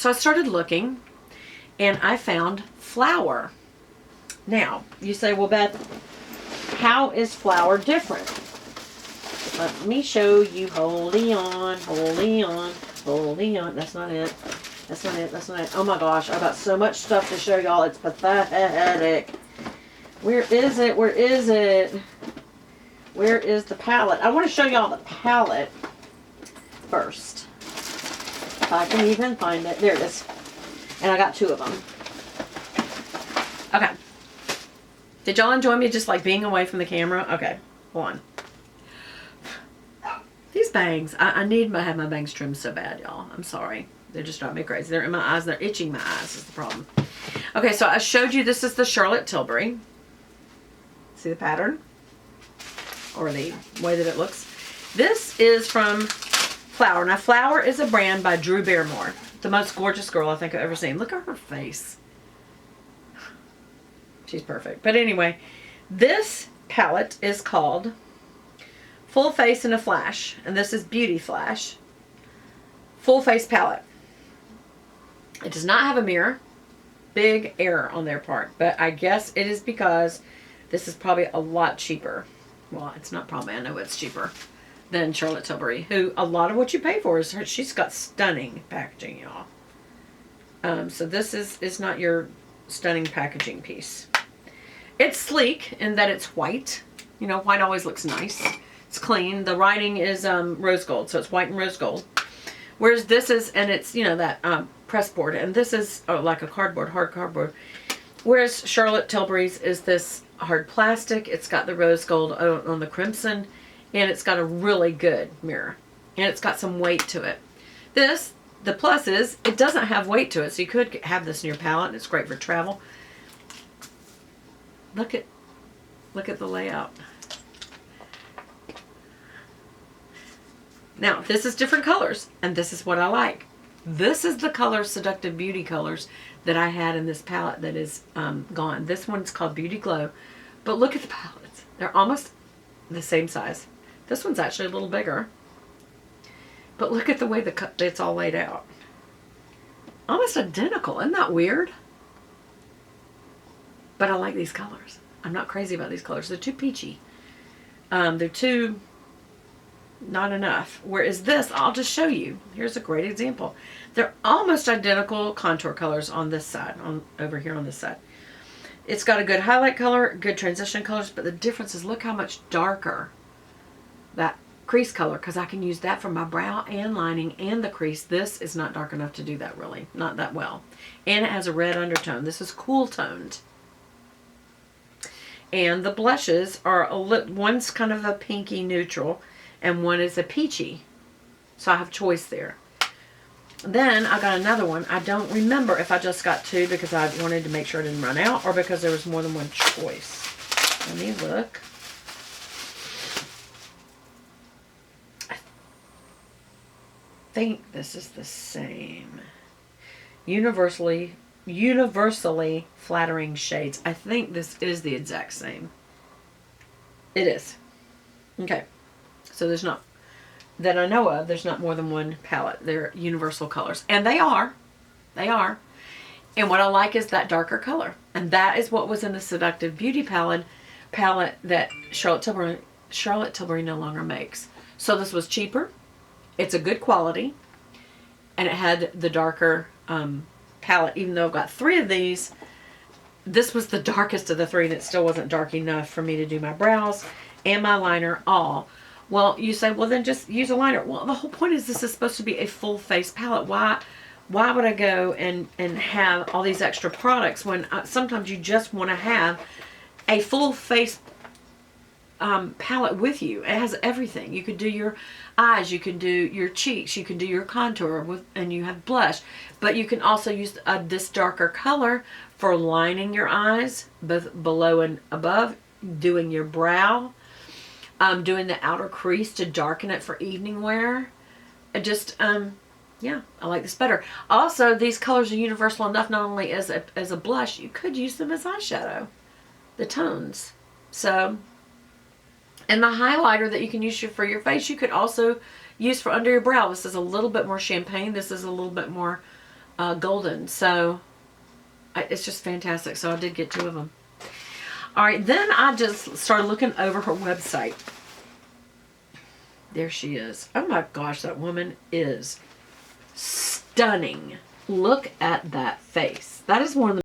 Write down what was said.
So I started looking, and I found Flower. Now, you say, well, Beth, how is Flower different? Let me show you. Holding on, holding on, holding on. That's not it. That's not it. That's not it. Oh my gosh, I've got so much stuff to show y'all. It's pathetic. Where is it? Where is it? Where is the palette? I want to show y'all the palette first. If I can even find it. There it is. And I got 2 of them. Okay. Did y'all enjoy me just like being away from the camera? Okay. Hold on. These bangs. I need to have my bangs trimmed so bad, y'all. I'm sorry. They're just driving me crazy. They're in my eyes. They're itching my eyes is the problem. Okay, so I showed you this is the Charlotte Tilbury. See the pattern? Or the way that it looks. This is from Flower. Now, Flower is a brand by Drew Barrymore. The most gorgeous girl I think I've ever seen. Look at her face. She's perfect. But anyway, this palette is called Full Face in a Flash. And this is Beauty Flash. Full Face Palette. It does not have a mirror. Big error on their part. But I guess it is because this is probably a lot cheaper. Well, it's not probably. I know it's cheaper than Charlotte Tilbury. Who, a lot of what you pay for is her. She's got stunning packaging, y'all. So this is not your stunning packaging piece. It's sleek in that it's white. You know, white always looks nice. It's clean. The writing is rose gold. So it's white and rose gold. Whereas this is, and it's, you know, that press board. And this is like a cardboard, hard cardboard. Whereas Charlotte Tilbury's is this hard plastic. It's got the rose gold on the crimson. And it's got a really good mirror. And it's got some weight to it. This, the plus is, it doesn't have weight to it. So you could have this in your palette. And it's great for travel. Look at the layout. Now, this is different colors, and this is what I like. This is the color, Seductive Beauty colors, that I had in this palette that is gone. This one's called Beauty Glow. But look at the palettes. They're almost the same size. This one's actually a little bigger. But look at the way it's all laid out. Almost identical. Isn't that weird? But I like these colors. I'm not crazy about these colors. They're too peachy. They're too not enough. Whereas this, I'll just show you. Here's a great example. They're almost identical contour colors on this side, over here on this side. It's got a good highlight color, good transition colors, but the difference is look how much darker that crease color, because I can use that for my brow and lining and the crease. This is not dark enough to do that really, not that well. And it has a red undertone. This is cool toned. And the blushes are one's kind of a pinky neutral and one is a peachy. So I have choice there. Then I got another one. I don't remember if I just got 2 because I wanted to make sure I didn't run out or because there was more than one choice. Let me look. I think this is the same. Universally flattering shades. I think this is the exact same. It is. Okay. So there's not, that I know of, there's not more than one palette. They're universal colors. And they are. They are. And what I like is that darker color. And that is what was in the Seductive Beauty palette that Charlotte Tilbury no longer makes. So this was cheaper. It's a good quality. And it had the darker palette. Even though I've got 3 of these, this was the darkest of the 3 and it still wasn't dark enough for me to do my brows and my liner all. Well, you say, well, then just use a liner. Well, the whole point is this is supposed to be a full face palette. Why would I go and have all these extra products when sometimes you just want to have a full face palette with you? It has everything. You could do your eyes, you can do your cheeks, you can do your contour, and you have blush. But you can also use this darker color for lining your eyes, both below and above, doing your brow. Doing the outer crease to darken it for evening wear. Yeah, I like this better. Also, these colors are universal enough not only as a blush, you could use them as eyeshadow. The tones. So, and the highlighter that you can use for your face, you could also use for under your brow. This is a little bit more champagne. This is a little bit more golden. So it's just fantastic. So I did get 2 of them. All right, then I just started looking over her website. There she is. Oh my gosh, that woman is stunning. Look at that face. That is one of the